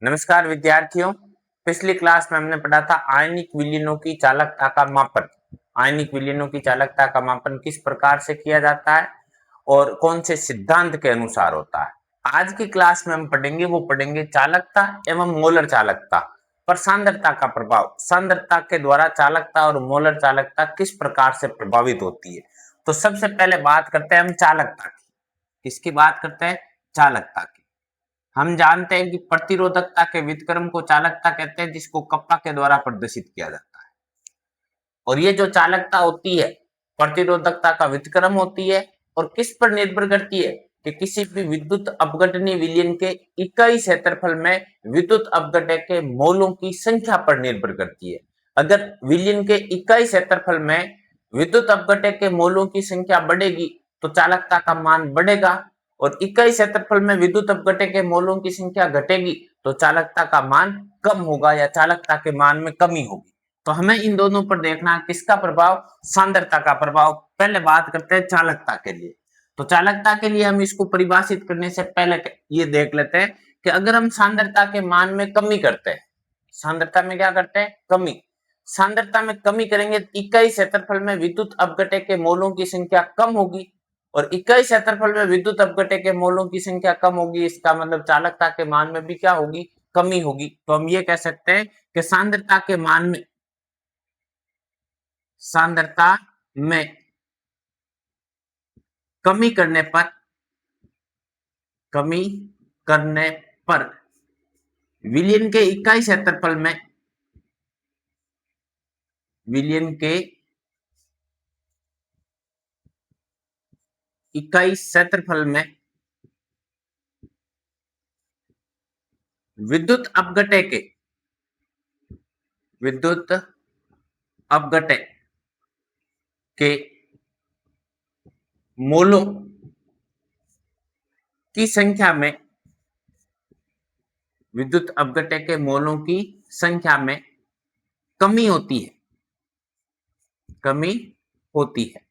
नमस्कार विद्यार्थियों। पिछली क्लास में हमने पढ़ा था आयनिक विलयनों की चालकता का मापन। आयनिक विलयनों की चालकता का मापन किस प्रकार से किया जाता है और कौन से सिद्धांत के अनुसार होता है। आज की क्लास में हम पढ़ेंगे चालकता एवं मोलर चालकता पर सांद्रता का प्रभाव। सांद्रता के द्वारा चालकता और मोलर चालकता किस प्रकार से प्रभावित होती है। तो सबसे पहले बात करते हैं हम चालकता की। किसकी बात करते हैं? चालकता की। हम जानते हैं कि प्रतिरोधकता के व्युत्क्रम को चालकता कहते हैं, जिसको कप्पा के द्वारा प्रदर्शित किया जाता है। और ये जो चालकता होती है प्रतिरोधकता का व्युत्क्रम होती है और किस पर निर्भर करती है कि किसी भी विद्युत अपघटनीय विलयन के इकाई क्षेत्रफल में विद्युत अपघटक के मोलों की संख्या पर निर्भर करती है। अगर विलयन के इकाई क्षेत्रफल में विद्युत अपघटक के मोलों की संख्या बढ़ेगी तो चालकता का मान बढ़ेगा, और इकाई क्षेत्रफल में विद्युत अपघटक के मोलों की संख्या घटेगी तो चालकता का मान कम होगा या चालकता के मान में कमी होगी। तो हमें इन दोनों पर देखना है किसका प्रभाव? सांद्रता का प्रभाव। पहले बात करते हैं चालकता के लिए। तो चालकता के लिए हम इसको परिभाषित करने से पहले ये देख लेते हैं कि अगर हम सांद्रता के मान में कमी करते हैं, सांद्रता में क्या करते हैं? कमी। सांद्रता में कमी करेंगे तो इकाई क्षेत्रफल में विद्युत अपघटक के मोलों की संख्या कम होगी, और इकाई क्षेत्रफल में विद्युत अपघटक के मोलों की संख्या कम होगी, इसका मतलब चालकता के मान में भी क्या होगी? कमी होगी। तो हम ये कह सकते हैं कि सांद्रता में कमी करने पर विलयन के इकाई क्षेत्रफल में विलयन के इकाई क्षेत्रफल में विद्युत अपघटक के मोलों की संख्या में विद्युत अपघटक के मोलों की संख्या में कमी होती है।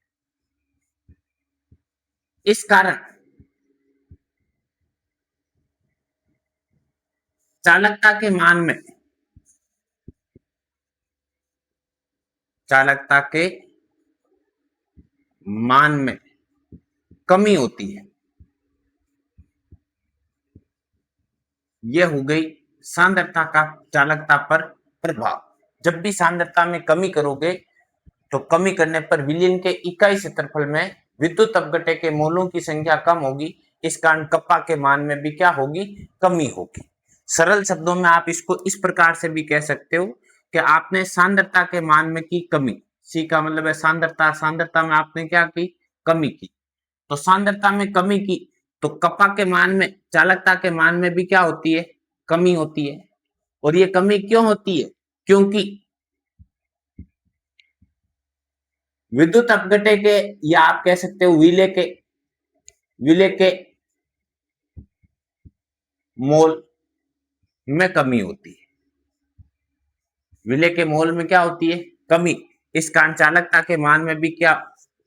इस कारण चालकता के मान में कमी होती है। यह हो गई सांद्रता का चालकता पर प्रभाव। जब भी सांद्रता में कमी करोगे तो कमी करने पर विलयन के इकाई क्षेत्रफल में विद्युत अपघटक के मोलों की संख्या कम होगी, इस कारण कप्पा के मान में भी क्या होगी? कमी होगी। सरल शब्दों में आप इसको इस प्रकार से भी कह सकते हो कि आपने सांद्रता के मान में की कमी। सी का मतलब है सांद्रता में आपने क्या की? कमी की। तो सांद्रता में कमी की तो कप्पा के मान में, चालकता के मान में भी क्या होती है? कमी होती है। और ये कमी क्यों होती है? क्योंकि विद्युत अपघटक के, या आप कह सकते हो विलय के मोल में कमी होती है। विलय के मोल में क्या होती है? कमी। इस कारण चालकता के मान में भी क्या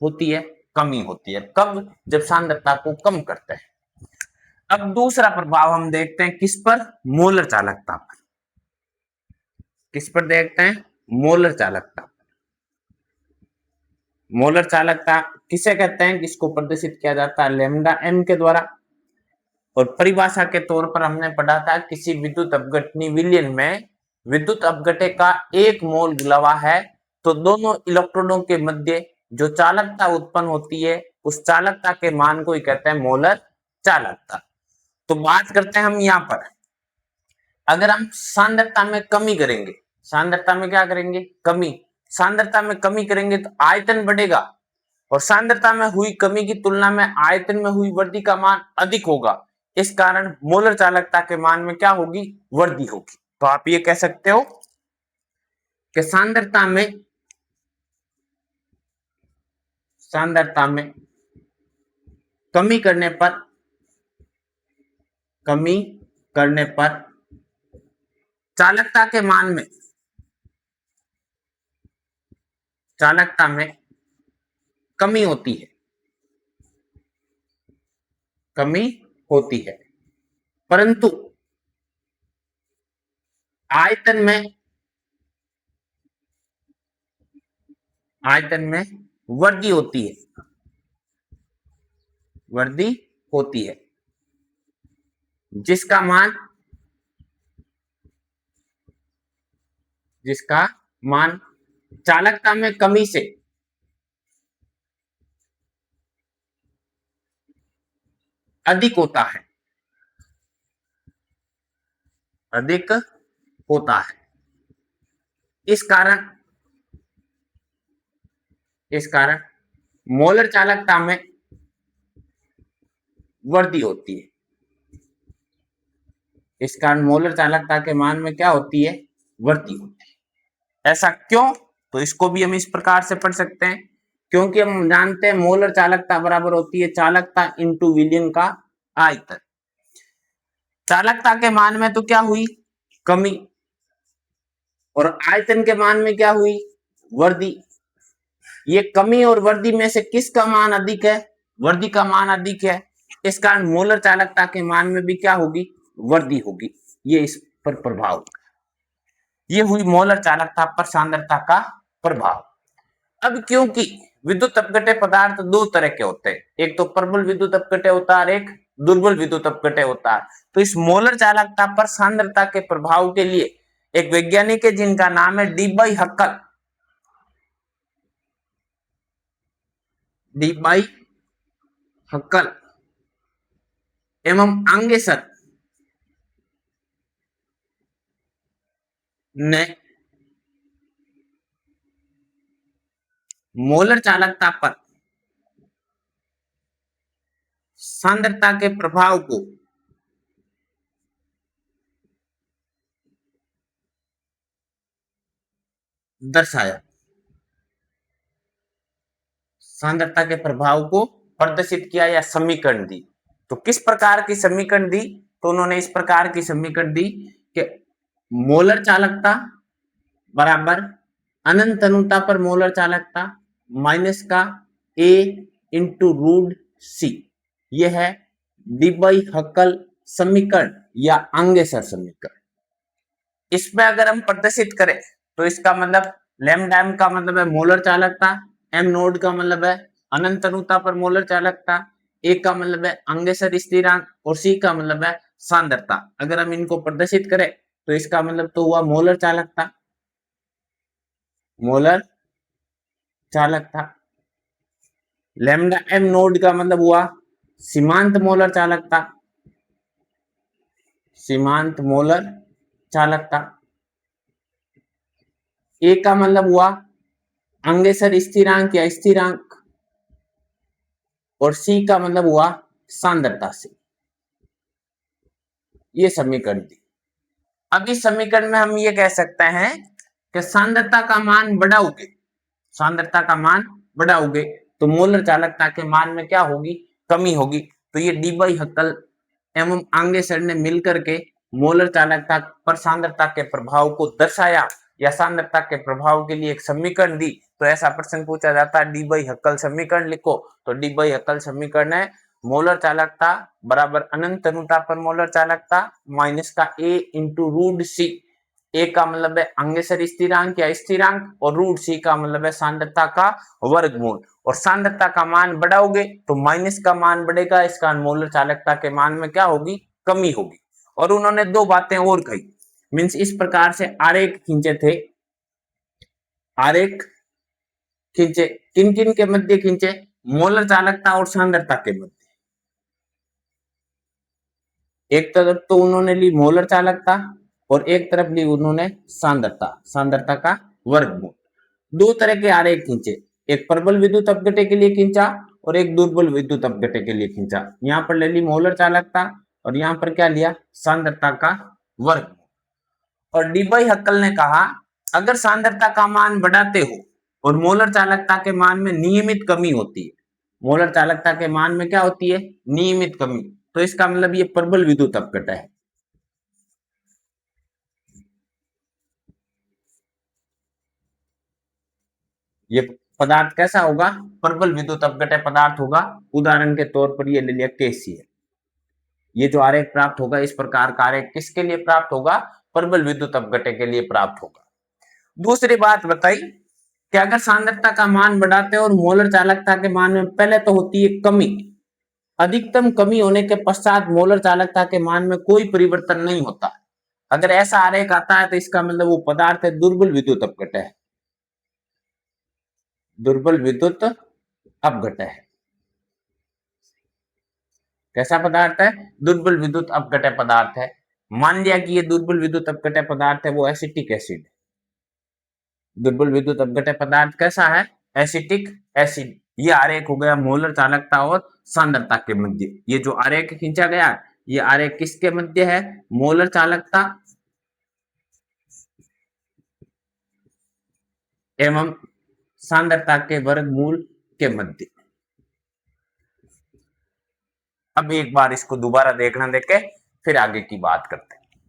होती है? कमी होती है। कब? जब सांद्रता को कम करते हैं। अब दूसरा प्रभाव हम देखते हैं किस पर? मोलर चालकता पर। किस पर देखते हैं? मोलर चालकता। मोलर चालकता किसे कहते हैं? किसको प्रदर्शित किया जाता है? लैम्डा एम के द्वारा। और परिभाषा के तौर पर हमने पढ़ा था किसी विद्युत अपघटनीय विलयन में विद्युत अपघटक का एक मोल लवा है तो दोनों इलेक्ट्रॉनों के मध्य जो चालकता उत्पन्न होती है उस चालकता के मान को ही कहते हैं मोलर चालकता। तो बात करते हैं हम यहाँ पर, अगर हम सांद्रता में कमी करेंगे, सांद्रता में क्या करेंगे? कमी। सांद्रता में कमी करेंगे तो आयतन बढ़ेगा, और सांद्रता में हुई कमी की तुलना में आयतन में हुई वृद्धि का मान अधिक होगा। इस कारण मोलर चालकता के मान में क्या होगी? वृद्धि होगी। तो आप ये कह सकते हो कि सांद्रता में कमी करने पर चालकता में कमी होती है। परंतु आयतन में वृद्धि होती है, वृद्धि होती है, जिसका मान जिसका मान चालकता में कमी से अधिक होता है, अधिक होता है। इस कारण मोलर चालकता में वृद्धि होती है। इस कारण मोलर चालकता के मान में क्या होती है? वृद्धि होती है। ऐसा क्यों? तो इसको भी हम इस प्रकार से पढ़ सकते हैं, क्योंकि हम जानते हैं मोलर चालकता बराबर होती है चालकता इंटू विलयन का आयतन। चालकता के मान में तो क्या हुई? कमी। और आयतन के मान में क्या हुई? वृद्धि। ये कमी और वृद्धि में से किसका मान अधिक है? वृद्धि का मान अधिक है। इस कारण मोलर चालकता के मान में भी क्या होगी? वृद्धि होगी। ये इस पर प्रभाव, ये हुई मोलर चालकता पर सांद्रता का प्रभाव। अब क्योंकि विद्युत अपघट्य पदार्थ दो तरह के होते हैं, एक तो प्रबल विद्युत अपघट्य होता है, एक दुर्बल विद्युत अपघट्य होता है। तो इस मोलर चालकता पर सांद्रता के प्रभाव के लिए एक वैज्ञानिक है जिनका नाम है डी हक्कल। डी हक्कल एवं आंगेसर ने मोलर चालकता पर सांद्रता के प्रभाव को दर्शाया, सांद्रता के प्रभाव को प्रदर्शित किया या समीकरण दी। तो किस प्रकार की समीकरण दी? तो उन्होंने इस प्रकार की समीकरण दी कि मोलर चालकता बराबर अनंत अनुता पर मोलर चालकता माइनस का ए इंटू रूट सी। यह है डी हक्कल समीकरण या आंगेसर समीकरण। इसमें अगर हम प्रदर्शित करें तो इसका मतलब लैम्डा एम का मतलब है मोलर चालकता, एम नोड का मतलब है अनंत अनुता पर मोलर चालकता, ए का मतलब है आंगेसर स्थिरांक और सी का मतलब है सांद्रता। अगर हम इनको प्रदर्शित करें तो इसका मतलब तो हुआ मोलर चालकता, मोलर चालकता। लैम्डा एम नोड का मतलब हुआ सीमांत मोलर चालकता, सीमांत मोलर चालकता। ए का मतलब हुआ आंगेसर स्थिरांक या स्थिरांक और सी का मतलब हुआ सांद्रता से। ये समीकरण थी। अब इस समीकरण में हम ये कह सकते हैं कि सांद्रता का मान बढ़ाओगे, सांद्रता का मान बढ़ाओगे तो मोलर चालकता के मान में क्या होगी? कमी होगी। तो ये डी हक्कल एवं आंगेसर ने मिलकर के मोलर चालकता पर सांद्रता के प्रभाव को दर्शाया या सांद्रता के प्रभाव के लिए एक समीकरण दी। तो ऐसा प्रश्न पूछा जाता है डी हक्कल समीकरण लिखो। तो डी हक्कल समीकरण है मोलर चालकता बराबर अनंत अनुता पर मोलर चालकता माइनस का ए इंटू रूट सी। ए का मतलब है आंगेसर स्थिरांक या स्थिरांक और रूट सी का मतलब है सांद्रता का वर्गमूल। और सांद्रता का मान बढ़ाओगे तो माइनस का मान बढ़ेगा, इस कारण मोलर चालकता के मान में क्या होगी? कमी होगी। और उन्होंने दो बातें और कही, मीन्स इस प्रकार से आरेख खींचे थे, आरेख खींचे, किन किन के मध्य खींचे? मोलर चालकता और सांद्रता के मध्य। एक तरफ तो उन्होंने ली मोलर चालकता और एक तरफ ली उन्होंने सांद्रता, सांद्रता का वर्गमूल। दो तरह के आरेख खींचे, एक प्रबल विद्युत अपघट्य के लिए खींचा और एक दुर्बल विद्युत अपघट्य के लिए खींचा। यहाँ पर ले ली मोलर चालकता और यहाँ पर क्या लिया? सांद्रता का वर्गमूल। और डी हक्कल ने कहा अगर सांद्रता का मान बढ़ाते हो और मोलर चालकता के मान में नियमित कमी होती है, मोलर चालकता के मान में क्या होती है? नियमित कमी, तो इसका मतलब ये प्रबल विद्युत अपघट्य है। ये पदार्थ कैसा होगा? प्रबल विद्युत अपघट्य पदार्थ होगा। उदाहरण के तौर पर ये ले लिया KCl। ये जो आरेख प्राप्त होगा, इस प्रकार का आरेख किसके लिए प्राप्त होगा? प्रबल विद्युत अपघटय के लिए प्राप्त होगा। दूसरी बात बताई कि अगर सांद्रता का मान बढ़ाते हैं और मोलर चालकता के मान में पहले तो होती है कमी, अधिकतम कमी होने के पश्चात मोलर चालकता के मान में कोई परिवर्तन नहीं होता। अगर ऐसा आरेख आता है तो इसका मतलब वो पदार्थ है दुर्बल विद्युत अपघटय है, दुर्बल विद्युत अपघटय है। कैसा पदार्थ है? दुर्बल विद्युत अपघटय पदार्थ है। मान लिया कि ये दुर्बल विद्युत अपघटय पदार्थ है, वो एसिटिक एसिड। दुर्बल विद्युत अपघटय पदार्थ कैसा है? Acetic acid. ये आरेख हो गया मोलर चालकता और सांद्रता के मध्य। ये जो आरेख खींचा गया, ये आरेख किसके मध्य है? मोलर चालकता एवं सांद्रता के वर्गमूल के मध्य। अब एक बार इसको दोबारा देखना, देखे फिर आगे की बात करते हैं।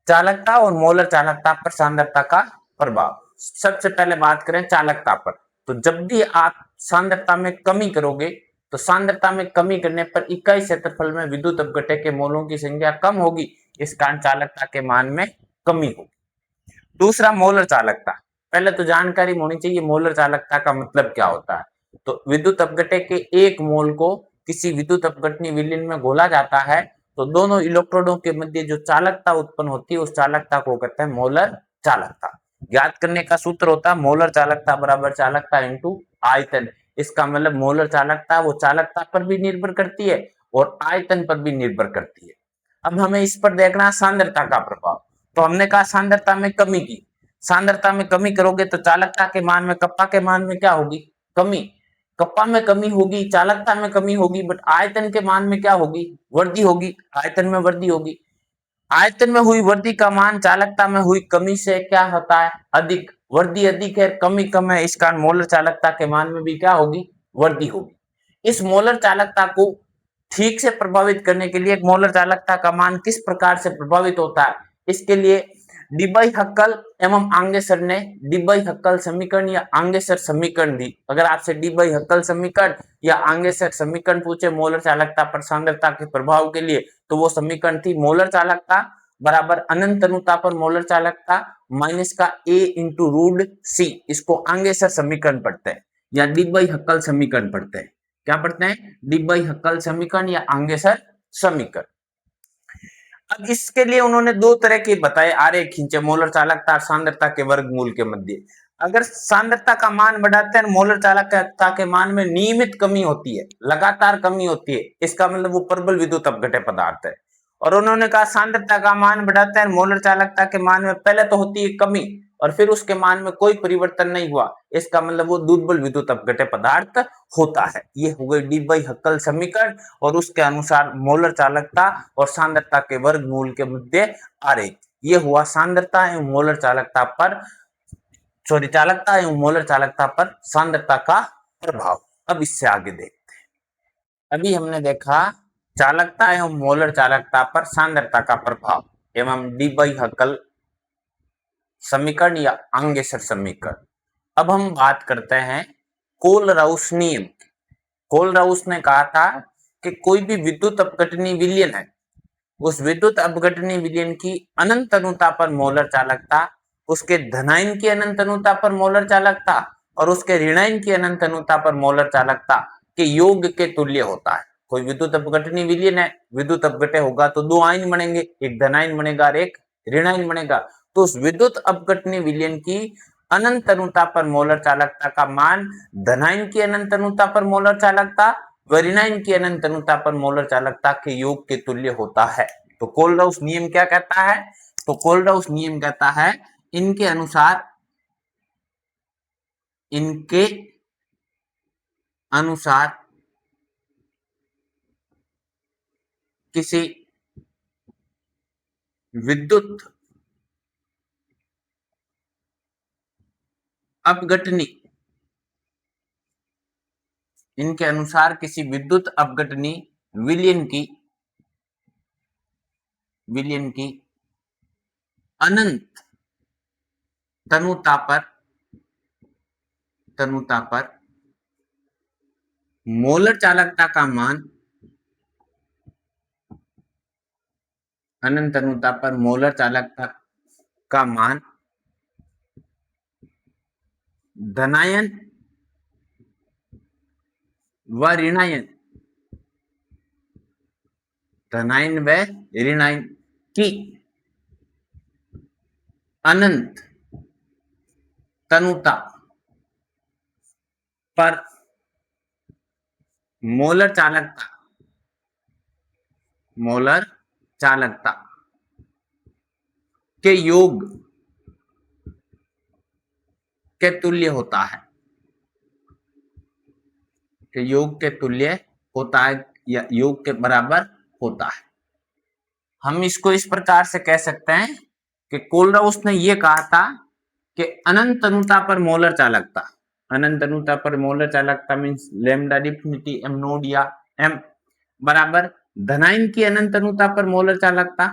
चालकता और मोलर चालकता पर सांद्रता का प्रभाव। सबसे पहले बात करें चालकता पर, तो जब भी आप सांद्रता में कमी करोगे तो सांद्रता में कमी करने पर इकाई क्षेत्रफल में विद्युत अपघटय के मोलों की संख्या कम होगी, इस कारण चालकता के मान में कमी होगी। दूसरा मोलर चालकता। पहले तो जानकारी होनी चाहिए मोलर चालकता का मतलब क्या होता है। तो विद्युत अपघटय के एक मोल को किसी विद्युत अपघटनी विलयन में घोला जाता है तो दोनों इलेक्ट्रोडों के मध्य जो चालकता उत्पन्न होती है उस चालकता को कहते हैं मोलर चालकता। ज्ञात करने का सूत्र होता है मोलर चालकता बराबर चालकता इंटू आयतन। इसका मतलब मोलर चालकता वो चालकता पर भी निर्भर करती है और आयतन पर भी निर्भर करती है। अब हमें इस पर देखना सांद्रता का प्रभाव। तो हमने कहा सांद्रता में कमी की, सांद्रता में कमी करोगे तो चालकता के मान में, कप्पा के मान में क्या होगी? कमी। कप्पा में कमी होगी, चालकता में कमी होगी, बट आयतन के मान में क्या होगी? वृद्धि होगी। आयतन में वृद्धि होगी। आयतन में हुई वृद्धि का मान चालकता में हुई कमी से क्या होता है? अधिक। वृद्धि अधिक है, कमी कम है, इस कारण मोलर चालकता के मान में भी क्या होगी? वृद्धि होगी। इस मोलर चालकता को ठीक से प्रभावित करने के लिए मोलर चालकता का मान किस प्रकार से प्रभावित होता है, इसके लिए डीबाई-हक्कल एवं आंगेसर ने डीबाई-हक्कल समीकरण या आंगेसर समीकरण दी। अगर आपसे डीबाई-हक्कल समीकरण या आंगेसर समीकरण पूछे मोलर चालकता पर सांद्रता के प्रभाव के लिए, तो वो समीकरण थी मोलर चालकता बराबर अनंत अनुता पर मोलर चालकता माइनस का a इंटू रूट सी। इसको आंगेसर समीकरण पढ़ते हैं या डीबाई-हक्कल समीकरण पढ़ते हैं। क्या पढ़ते हैं? डीबाई-हक्कल समीकरण या आंगेसर समीकरण। अब इसके लिए उन्होंने दो तरह के बताए आरेख खींचे मोलर चालकता और सांद्रता के वर्गमूल के मध्य। अगर सांद्रता का मान बढ़ाते हैं मोलर चालकता के मान में नियमित कमी होती है, लगातार कमी होती है, इसका मतलब वो प्रबल विद्युत अपघटय पदार्थ है। और उन्होंने कहा सांद्रता का मान बढ़ाते हैं मोलर चालकता के मान में पहले तो होती है कमी और फिर उसके मान में कोई परिवर्तन नहीं हुआ, इसका मतलब वो दुर्बल विद्युत अपघटय पदार्थ होता है। ये हो गई डीबाई-हक्कल समीकरण और उसके अनुसार मोलर चालकता और सांद्रता के वर्गमूल के मध्य आरेख। ये हुआ सांद्रता एवं मोलर चालकता पर, सॉरी, चालकता एवं मोलर चालकता पर सांद्रता का प्रभाव। अब इससे आगे देखते हैं। अभी हमने देखा चालकता एवं मोलर चालकता पर सांद्रता का प्रभाव एवं डीबाई-हक्कल समीकरण या आंगेसर समीकरण। अब हम बात करते हैं कोलराउस नियम। कोलराउस ने कहा था कि कोई भी विद्युत अपघटनी विलयन है, उस विद्युत अपघटनी विलयन की अनंत अनुता पर मोलर चालकता उसके धनायन की अनंत अनुता पर मोलर चालकता और उसके ऋणायन की अनंत अनुता पर मोलर चालकता के योग के तुल्य होता है। कोई विद्युत अपघटनी विलयन है, विद्युत अपघटय होगा तो दो आयन बनेंगे, एक धनायन बनेगा और एक ऋणायन बनेगा। तो उस विद्युत अपघटनी विलयन की अनंत अनुता पर मोलर चालकता का मान धनायन की अनंत अनुता पर मोलर चालकता व ऋणायन की अनंत अनुता पर मोलर चालकता के योग के तुल्य होता है। तो कोलराउस नियम क्या कहता है? तो कोलराउस नियम कहता है इनके अनुसार किसी विद्युत अपघटनी, इनके अनुसार किसी विद्युत अपघटनी विलयन की अनंत तनुता पर मोलर चालकता का मान अनंत अनुता पर मोलर चालकता का मान धनायन व ऋणायन, धनायन व ऋणायन की अनंत तनुता पर मोलर चालकता के योग के तुल्य होता है, कि योग के तुल्य होता है या योग के बराबर होता है। हम इसको इस प्रकार से कह सकते हैं कि कोलराउस ने यह कहा था कि अनंत अनुता पर मोलर चालकता, अनंत अनुता पर मोलर चालकता means lambda divinity M node या एम बराबर धनायन की अनंत अनुता पर मोलर चालकता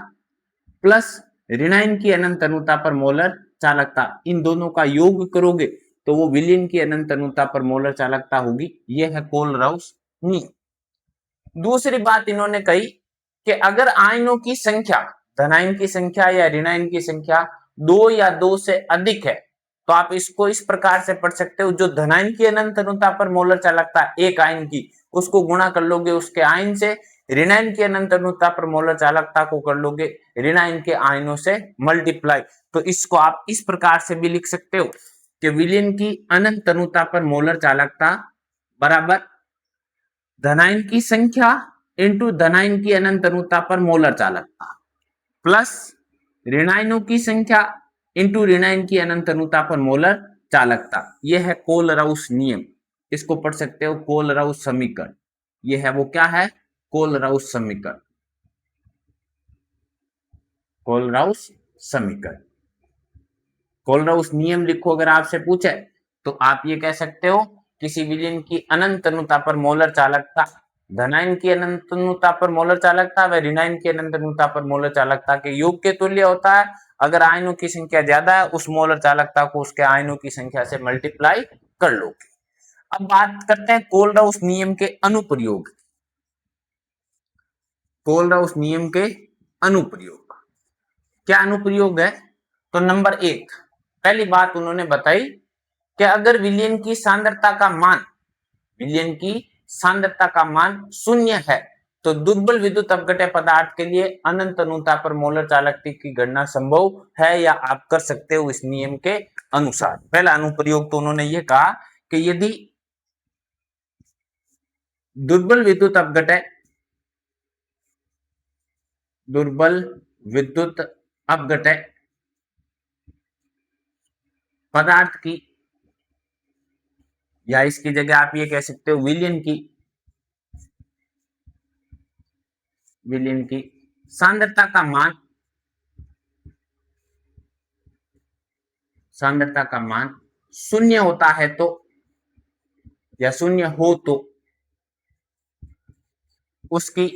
प्लस ऋणायन की अनंत अनुता पर मोलर चालकता, इन दोनों का योग करोगे तो वो विलयन की अनंत अनुता पर मोलर चालकता होगी। यह है कोलराउस नियम। दूसरी बात इन्होंने कही कि अगर आयनों की संख्या, धनायन की संख्या या ऋणायन की संख्या 2 या 2 से अधिक है तो आप इसको इस प्रकार से पढ़ सकते हो, जो धनायन की अनंत अनुता पर मोलर चालकता एक आयन की, उसको गुणा कर लोगे उसके आयन से, ऋणायन की अनंत अनुता पर मोलर चालकता को कर लोगे ऋणायन के आयनों से मल्टीप्लाई। तो इसको आप इस प्रकार से भी लिख सकते हो कि विलयन की अनंत अनुता पर मोलर चालकता बराबर धनायन की संख्या इंटू धनायन की अनंत अनुता पर मोलर चालकता प्लस ऋणायनों की संख्या इंटू ऋणायन की अनंत अनुता पर मोलर चालकता। यह है कोलराउस नियम, इसको पढ़ सकते हो कोलराउस समीकरण। यह है वो क्या है, कोलराउस समीकरण, कोलराउस समीकरण। कोलराउस नियम लिखो अगर आपसे पूछे तो आप ये कह सकते हो किसी विलयन की अनंत अनुता पर मोलर चालकता धनायन की अनंत अनुता पर मोलर चालकता व ऋणायन की अनंत अनुता पर मोलर चालकता के योग के तुल्य होता है। अगर आयनों की संख्या ज्यादा है उस मोलर चालकता को उसके आयनों की संख्या से मल्टीप्लाई कर लोगे। अब बात करते हैं कोलराउस नियम के अनुप्रयोग, कोलराउस नियम के अनुप्रयोग क्या अनुप्रयोग है। तो नंबर 1, पहली बात उन्होंने बताई कि अगर विलयन की सांद्रता का मान, विलयन की सांद्रता का मान 0 है तो दुर्बल विद्युत अपघट्य पदार्थ के लिए अनंत अनुता पर मोलर चालकता की गणना संभव है या आप कर सकते हो इस नियम के अनुसार। पहला अनुप्रयोग तो उन्होंने ये कहा कि यदि दुर्बल विद्युत अपघट्य, दुर्बल विद्युत अपघट्य पदार्थ की, या इसकी जगह आप ये कह सकते हो विलयन की सांद्रता का मान, सांद्रता का मान 0 होता है तो, या 0 हो तो उसकी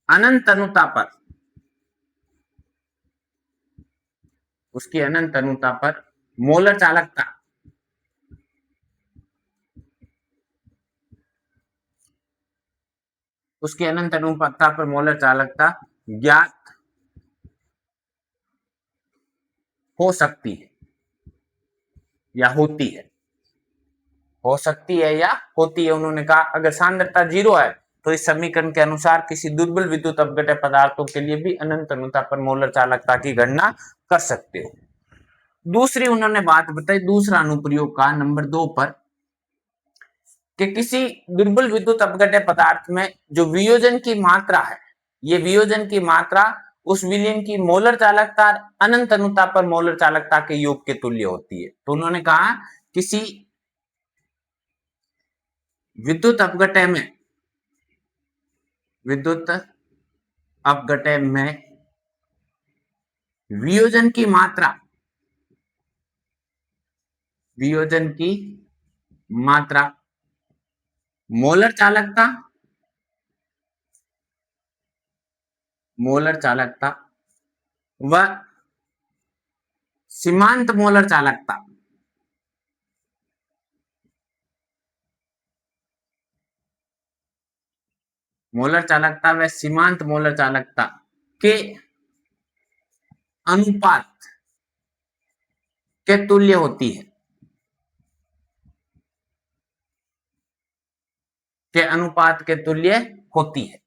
अनंत अनुता पर, उसकी अनंत अनुता पर मोलर चालकता, उसकी अनंत अनुपातता पर मोलर चालकता ज्ञात हो सकती है या होती है, हो सकती है या होती है। उन्होंने कहा अगर सांद्रता 0 है तो इस समीकरण के अनुसार किसी दुर्बल विद्युत अपघट्य पदार्थों के लिए भी अनंत अनुता पर मोलर चालकता की गणना कर सकते हो। दूसरी उन्होंने बात बताई, दूसरा अनुप्रयोग का नंबर 2 पर, कि किसी दुर्बल विद्युत अपघट्य पदार्थ में जो वियोजन की मात्रा है, ये वियोजन की मात्रा उस विलयन की मोलर चालकता अनंत अनुता पर मोलर चालकता के योग के तुल्य होती है। तो उन्होंने कहा किसी विद्युत अपघट्य में, विद्युत अपघट्य में वियोजन की मात्रा, वियोजन की मात्रा मोलर चालकता, मोलर चालकता व सीमांत मोलर चालकता, मोलर चालकता व सीमांत मोलर चालकता के अनुपात के तुल्य होती है, के अनुपात के तुल्य होती है।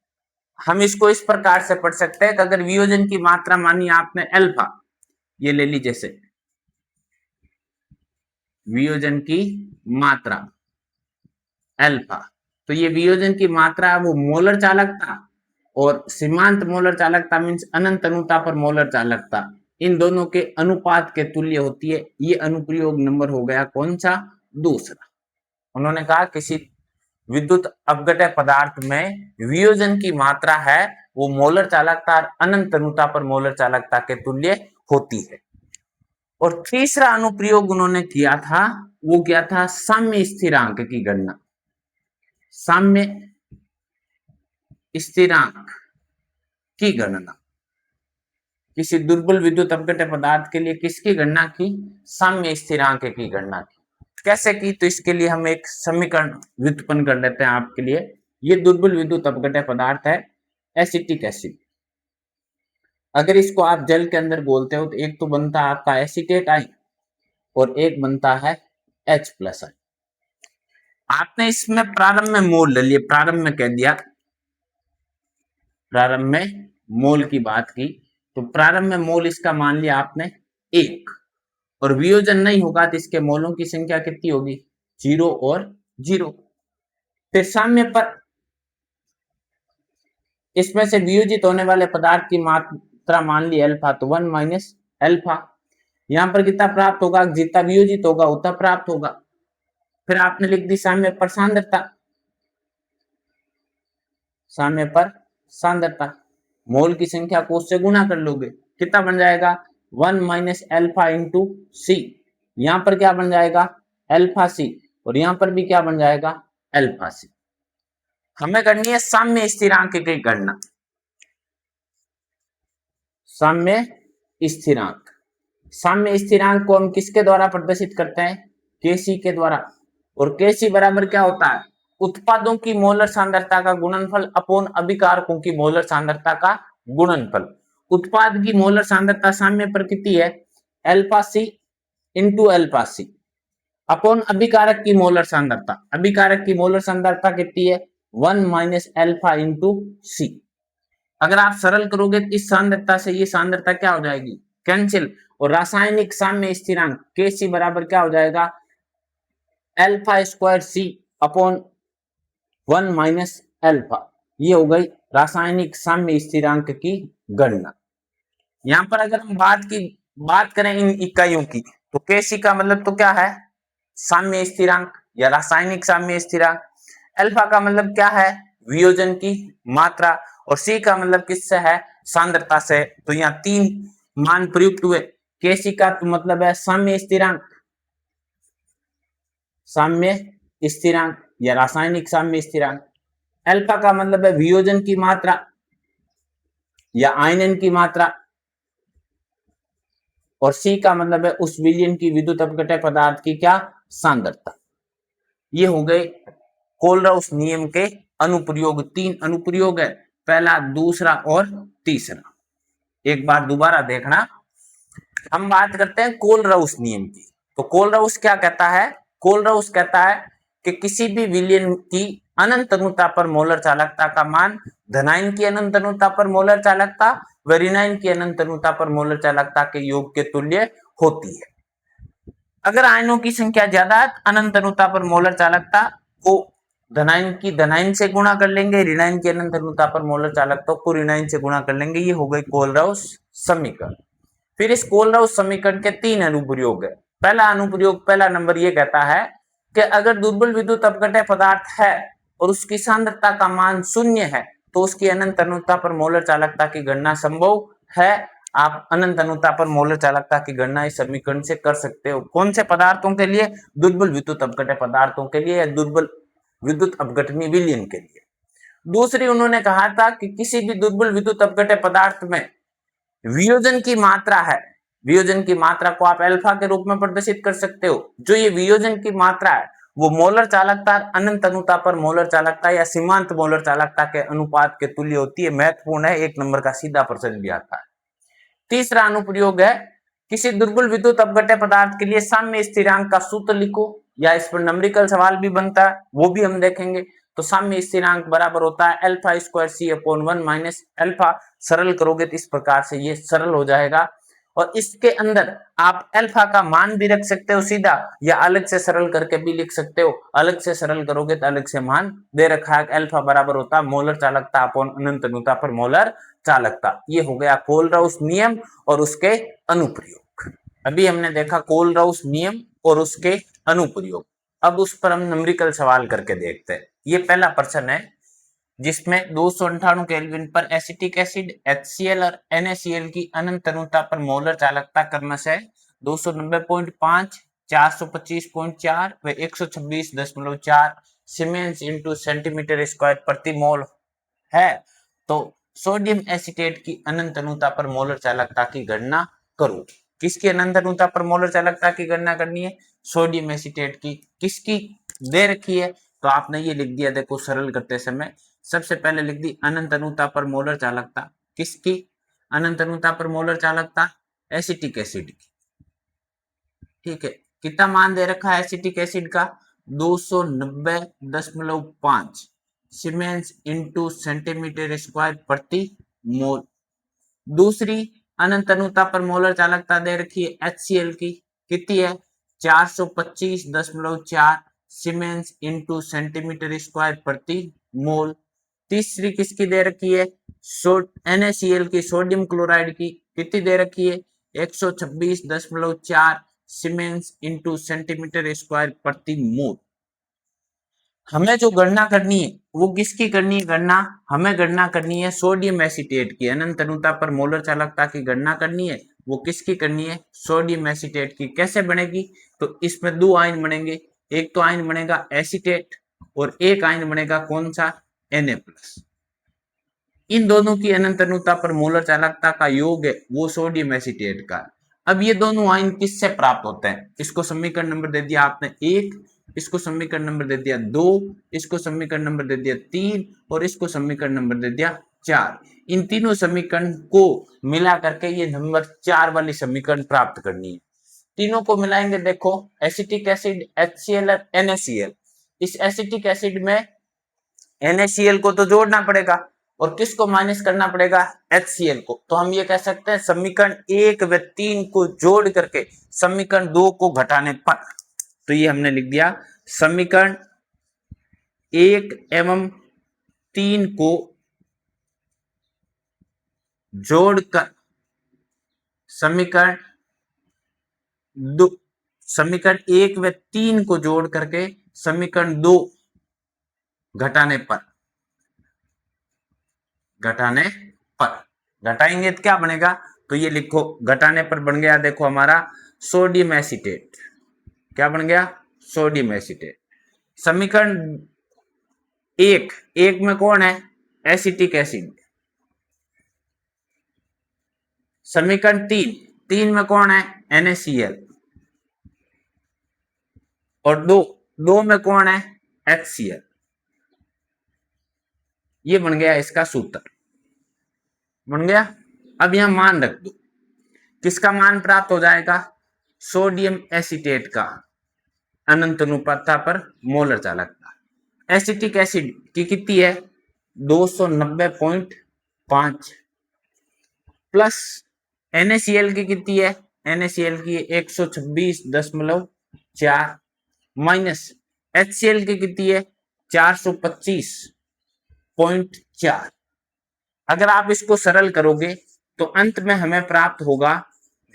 हम इसको इस प्रकार से पढ़ सकते हैं कि अगर वियोजन की मात्रा मानी आपने अल्फा, ये ले ली जैसे वियोजन की मात्रा अल्फा, तो ये वियोजन की मात्रा वो मोलर चालकता और सीमांत मोलर चालकता मीन्स अनंत अनुता पर मोलर चालकता, इन दोनों के अनुपात के तुल्य होती है। ये अनुप्रयोग नंबर हो गया कौन सा? दूसरा। उन्होंने कहा किसी विद्युत अपघटय पदार्थ में वियोजन की मात्रा है वो मोलर चालकता और अनंत अनुता पर मोलर चालकता के तुल्य होती है। और तीसरा अनुप्रयोग उन्होंने किया था वो क्या था? साम्य स्थिरांक की गणना। साम्य स्थिरांक की गणना, किसी दुर्बल विद्युत अपघटय पदार्थ के लिए किसकी गणना की? साम्य स्थिरांक की गणना की। कैसे की? तो इसके लिए हम एक समीकरण व्युत्पन्न कर लेते हैं आपके लिए। ये दुर्बल विद्युत अपघटय पदार्थ है एसिटिक एसिड। अगर इसको आप जल के अंदर घोलते हो तो एक तो बनता है आपका एसीटेट आयन और एक बनता है H+ आयन। आपने इसमें प्रारंभ में मोल ले लिए, प्रारंभ में कह दिया, प्रारंभ में मोल की बात की, तो प्रारंभ में मोल इसका मान लिया आपने 1, और वियोजन नहीं होगा तो इसके मोलों की संख्या कितनी होगी? 0 और 0। फिर साम्य पर इसमें से वियोजित होने वाले पदार्थ की मात्रा मान ली अल्फा, तो 1 माइनस अल्फा। यहां पर कितना प्राप्त होगा? जितना वियोजित होगा उतना प्राप्त होगा। फिर आपने लिख दी साम्य पर सांद्रता, साम्य पर सांद्रता, मोल की संख्या को उससे गुणा कर लोगे, कितना बन जाएगा? 1 माइनस अल्फा इंटू सी। यहां पर क्या बन जाएगा? अल्फा सी, और यहां पर भी क्या बन जाएगा? अल्फा सी। हमें करनी है साम्य स्थिरांक की गणना। साम्य स्थिरांक, साम्य स्थिरांक को हम किसके द्वारा प्रदर्शित करते हैं? केसी के द्वारा। और केसी बराबर क्या होता है? उत्पादों की मोलर सांद्रता का गुणनफल अपोन अभिकारकों की मोलर सांद्रता का गुणनफल। उत्पाद की मोलर सांद्रता साम्य पर कितनी है? अल्फा सी इंटू अल्फा सी अपोन अभिकारक की मोलर सांद्रता, अभिकारक की मोलर सांद्रता कितनी है? 1 माइनस अल्फा इंटू सी। अगर आप सरल करोगे तो इस सांद्रता से ये सांद्रता क्या हो जाएगी? कैंसिल। और रासायनिक साम्य स्थिरांक Kc बराबर क्या हो जाएगा? अल्फा स्क्वायर सी अपॉन 1 माइनस अल्फा। ये हो गई रासायनिक साम्य स्थिरांक की गणना। यहां पर अगर हम बात करें इन इकाइयों की, तो Kc का मतलब तो क्या है? साम्य स्थिरांक या रासायनिक साम्य स्थिरांक। अल्फा का मतलब क्या है? वियोजन की मात्रा। और सी का मतलब किससे है? सांद्रता से। तो यहाँ 3 मान प्रयुक्त हुए। Kc का तो मतलब है साम्य स्थिरांक, साम्य स्थिरांक या रासायनिक साम्य स्थिरांक। अल्फा का मतलब है वियोजन की मात्रा या आयनन की मात्रा, और सी का मतलब है उस विलयन की विद्युत अपघटय पदार्थ की क्या? सांद्रता। ये हो गए कोलराउस नियम के अनुप्रयोग। 3 अनुप्रयोग है, पहला, दूसरा और तीसरा। एक बार दोबारा देखना। हम बात करते हैं कोलराउस नियम की। तो कोलराउस क्या कहता है? कोलराउस कहता है कि किसी भी विलयन की अनंत अनुता पर मोलर चालकता का मान धनायन की अनंत अनुता पर मोलर चालकता व ऋणायन की अनंत अनुता पर मोलर चालकता के योग के तुल्य होती है। अगर आयनों की संख्या ज्यादा है, अनंत अनुता पर मोलर चालकता को धनायन की धनायन से गुणा कर लेंगे, ऋणायन की अनंत अनुता पर मोलर चालकता को ऋणायन से गुणा कर लेंगे। ये हो गई कोलराउस समीकरण। फिर इस कोलराउस समीकरण के 3 अनुप्रयोग है। पहला अनुप्रयोग, पहला नंबर ये कहता है कि अगर दुर्बल विद्युत अपघटय पदार्थ है और उसकी सांद्रता का मान 0 है तो उसकी अनंत अनुता पर मोलर चालकता की गणना संभव है। आप अनंत अनुता पर मोलर चालकता की गणना इस समीकरण से कर सकते हो। कौन से पदार्थों के लिए? दुर्बल विद्युत अपघटय पदार्थों के लिए या दुर्बल विद्युत अपघटनी विलयन के लिए। दूसरी उन्होंने कहा था कि किसी भी दुर्बल विद्युत अपघटय पदार्थ में वियोजन की मात्रा है, वियोजन की मात्रा को आप अल्फा के रूप में प्रदर्शित कर सकते हो। जो ये वियोजन की मात्रा है वो मोलर चालकता अनंत अनुता पर मोलर चालकता या सीमांत मोलर चालकता के अनुपात के तुल्य होती है। महत्वपूर्ण है, 1 नंबर का सीधा प्रश्न भी आता है। तीसरा अनुप्रयोग है, किसी दुर्बल विद्युत अपघट्य पदार्थ के लिए साम्य स्थिरांक का सूत्र लिखो, या इस पर नंबरिकल सवाल भी बनता है, वो भी हम देखेंगे। तो साम्य स्थिरांक बराबर होता है अल्फा स्क्वायर सी अपॉन 1 माइनस अल्फा। सरल करोगे तो इस प्रकार से ये सरल हो जाएगा, और इसके अंदर आप अल्फा का मान भी रख सकते हो सीधा, या अलग से सरल करके भी लिख सकते हो। अलग से सरल करोगे तो अलग से मान दे रखा है, अल्फा बराबर होता है मोलर चालकता अपॉन अनंत अनुता पर मोलर चालकता। ये हो गया कोलराउस नियम और उसके अनुप्रयोग। अभी हमने देखा कोलराउस नियम और उसके अनुप्रयोग। अब उस पर हम न्यूमेरिकल सवाल करके देखते हैं। ये पहला प्रश्न है जिसमें 298 केल्विन पर एसिटिक एसिड HCl और NaCl की अनंत अनुता पर मोलर चालकता क्रमश है 290.5, 425.4 व 126.4 सीमेंस इंटू सेंटीमीटर स्क्वायर प्रति मोल है। तो सोडियम एसीटेट की अनंत अनुता पर मोलर चालकता की गणना करो। किसकी अनंत अनुता पर मोलर चालकता की गणना करनी है? सोडियम एसीटेट की। किसकी दे रखी है? तो आपने ये लिख दिया, देखो सरल करते समय सबसे पहले लिख दी अनंत अनुता पर मोलर चालकता। किसकी अनंत अनुता पर मोलर चालकता? एसिटिक एसिड की। ठीक है, कितना मान दे रखा है एसिटिक एसिड का? 290.5 सीमेंस इंटू सेंटीमीटर स्क्वायर प्रति मोल। दूसरी अनंत अनुता पर मोलर चालकता दे रखी है HCl की, कितनी है? 425.4 सीमेंस इंटू सेंटीमीटर स्क्वायर प्रति मोल। तीसरी किसकी दे रखी है? NaCl की, सोडियम क्लोराइड की, कितनी दे रखी है? 126.4 सीमेंस इंटू सेंटीमीटर स्क्वायर प्रति मोल। हमें जो गणना करनी है वो किसकी करनी है? गणना हमें गणना करनी है सोडियम एसीटेट की। अनंत अनुता पर मोलर चालकता की गणना करनी है, वो किसकी करनी है? सोडियम एसीटेट की। कैसे बनेगी? तो इसमें दो आयन बनेंगे, एक तो आयन बनेगा एसीटेट और एक आयन बनेगा कौन सा? Na+। इन दोनों की अनंत अनुता पर मोलर चालकता का योग है वो सोडियम एसीटेट का। अब ये दोनों आयन किससे प्राप्त होते हैं? इसको समीकरण नंबर दे दिया आपने 1, इसको समीकरण नंबर दे दिया 2, इसको समीकरण नंबर दे दिया 3 और इसको समीकरण नंबर दे दिया 4। इन तीनों समीकरण को मिला करके ये नंबर 4 वाली समीकरण प्राप्त करनी है। तीनों को मिलाएंगे, देखो एसिटिक एसिड HCl और NaCl। इस एसिटिक एसिड में NaCl को तो जोड़ना पड़ेगा और किसको माइनस करना पड़ेगा? HCl को। तो हम ये कह सकते हैं समीकरण 1 व 3 को जोड़ करके समीकरण 2 को घटाने पर, तो ये हमने लिख दिया समीकरण 1 एवं 3 को जोड़कर समीकरण 1 व 3 को जोड़ करके समीकरण 2 घटाने पर घटाएंगे तो क्या बनेगा? तो ये लिखो, घटाने पर बन गया, देखो हमारा सोडियम एसीटेट। क्या बन गया? Sodium acetate. समीकरण 1 में कौन है? Acetic acid. समीकरण 3 में कौन है? NaCl। और 2 में कौन है? HCl। ये बन गया इसका सूत्र, बन गया। अब यहां मान रख दो, किसका मान प्राप्त हो जाएगा? सोडियम एसीटेट का अनंत अनुपातता पर मोलर चालकता। एसिटिक एसिड की कितनी है? 290.5 प्लस NaCl की कितनी है? NaCl की 126.4 माइनस HCl की कितनी है? 425.4। अगर आप इसको सरल करोगे तो अंत में हमें प्राप्त होगा,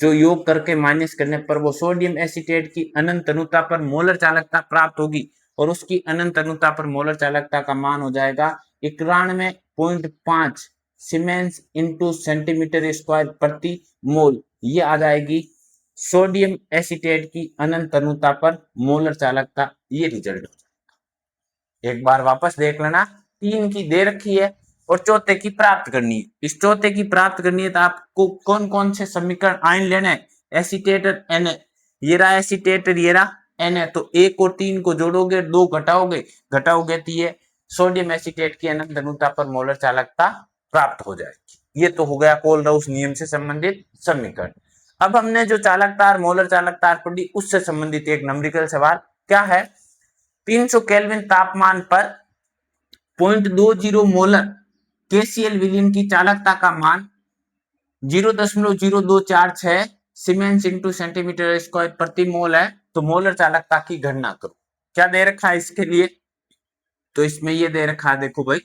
जो योग करके माइनस करने पर वो सोडियम एसीटेट की अनंत अनुता पर मोलर चालकता प्राप्त होगी और उसकी अनंत अनुता पर मोलर चालकता का मान हो जाएगा 91.5 सीमेंस इंटू सेंटीमीटर स्क्वायर प्रति मोल। ये आ जाएगी सोडियम एसीटेट की अनंत अनुता पर मोलर चालकता। ये रिजल्ट हो जाएगा। एक बार वापस देख लेना, 3 की दे रखी है और चौथे की प्राप्त करनी है। इस चौथे की प्राप्त करनी है तो आपको कौन कौन से समीकरण आयन लेने हैं? एसीटेट और Na। ये रहा एसीटेट और ये रहा N है, तो 1 और 3 को जोड़ोगे, 2 घटाओगे तो ये सोडियम एसीटेट की अनंत अनुता पर मोलर चालकता प्राप्त हो जाएगी। ये तो हो गया कोलराउस नियम से संबंधित समीकरण। अब हमने जो चालकता और मोलर चालकता पढ़ी उससे संबंधित एक न्यूमेरिकल सवाल क्या है, 300 केल्विन तापमान पर 0.20 मोलर केसीएल विलीन की चालकता का मान 0.0246 सीमेंस इंटू सेंटीमीटर स्क्वायर प्रति मोल है, तो मोलर चालकता की गणना करो। क्या दे रखा है इसके लिए, तो इसमें ये दे रखा है, देखो भाई,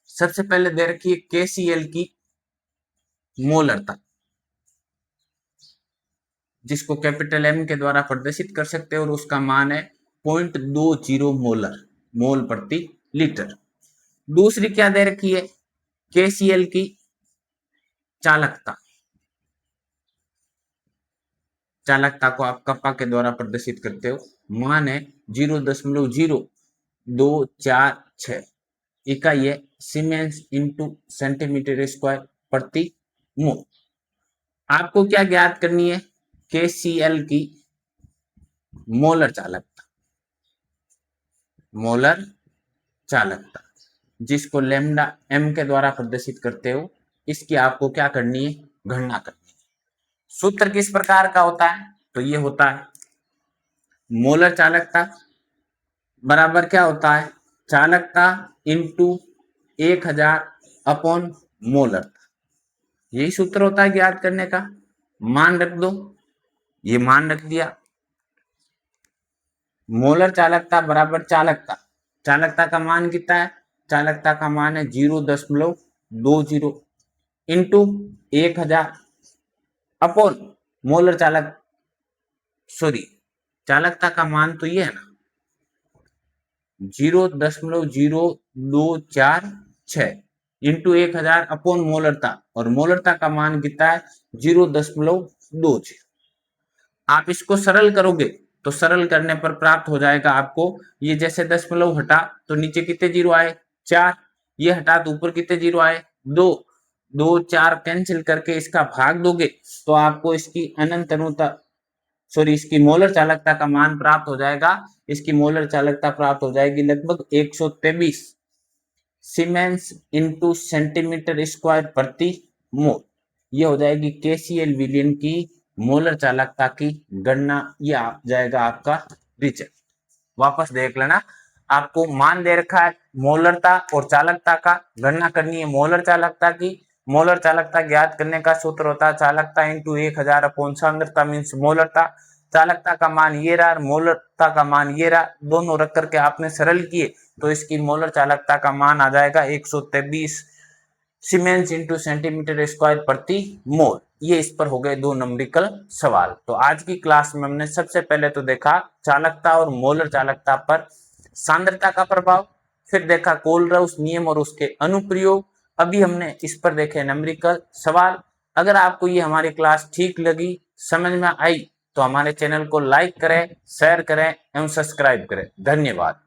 सबसे पहले दे रखी है केसीएल की मोलरता, जिसको कैपिटल एम के द्वारा प्रदर्शित कर सकते हैं, और उसका मान है 0.20 मोलर मोल प्रति लीटर। दूसरी क्या दे रखी है, केसीएल की चालकता, चालकता को आप कप्पा के द्वारा प्रदर्शित करते हो, मान है 0.0246 इकाई है सीमेंस इंटू सेंटीमीटर स्क्वायर प्रति मोल। आपको क्या ज्ञात करनी है, केसीएल की मोलर चालकता, मोलर चालकता जिसको लैम्डा एम के द्वारा प्रदर्शित करते हो, इसकी आपको क्या करनी है, गणना करनी है। सूत्र किस प्रकार का होता है, तो ये होता है मोलर चालकता बराबर क्या होता है, चालकता इंटू 1000 अपॉन मोलर, यही सूत्र होता है ज्ञात करने का। मान रख दो, ये मान रख दिया, मोलर चालकता बराबर चालकता, चालकता का मान कितना है, चालकता का मान है 0.20 इंटू 1000 अपॉन मोलर चालकता का मान तो ये है ना 0.0246 इंटू 1000 अपॉन मोलरता, और मोलरता का मान कितना है 0.20। आप इसको सरल करोगे तो सरल करने पर प्राप्त हो जाएगा आपको, ये जैसे दशमलव हटा तो नीचे कितने जीरो आए 4, ये हटा तो ऊपर कितने जीरो आए 2, 2 4 कैंसिल करके इसका भाग दोगे तो आपको इसकी अनंत अनुता इसकी मोलर चालकता का मान प्राप्त हो जाएगा। इसकी मोलर चालकता प्राप्त हो जाएगी लगभग 123 सीमेंस इंटू सेंटीमीटर स्क्वायर प्रति मोल। ये हो जाएगी केसीएल विलियन की मोलर चालकता की गणना, ये आ जाएगा आपका रिजल्ट। वापस देख लेना, आपको मान दे रखा है मोलरता और चालकता का, गणना करनी है मोलर चालकता की। मोलर चालकता ज्ञात करने का सूत्र होता है चालकता इंटू 1000 अपॉन सांद्रता मीन्स मोलरता। चालकता का मान ये रहा, मोलरता का मान ये रहा, दोनों रख करके आपने सरल किए तो इसकी मोलर चालकता का मान आ जाएगा 123 सीमेंस इंटू सेंटीमीटर स्क्वायर प्रति मोल। ये इस पर हो गए 2 न्यूमेरिकल सवाल। तो आज की क्लास में हमने सबसे पहले तो देखा चालकता और मोलर चालकता पर सांद्रता का प्रभाव, फिर देखा कोलराउस नियम और उसके अनुप्रयोग, अभी हमने इस पर देखे न्यूमेरिकल सवाल। अगर आपको ये हमारी क्लास ठीक लगी, समझ में आई, तो हमारे चैनल को लाइक करें, शेयर करें एवं सब्सक्राइब करें। धन्यवाद।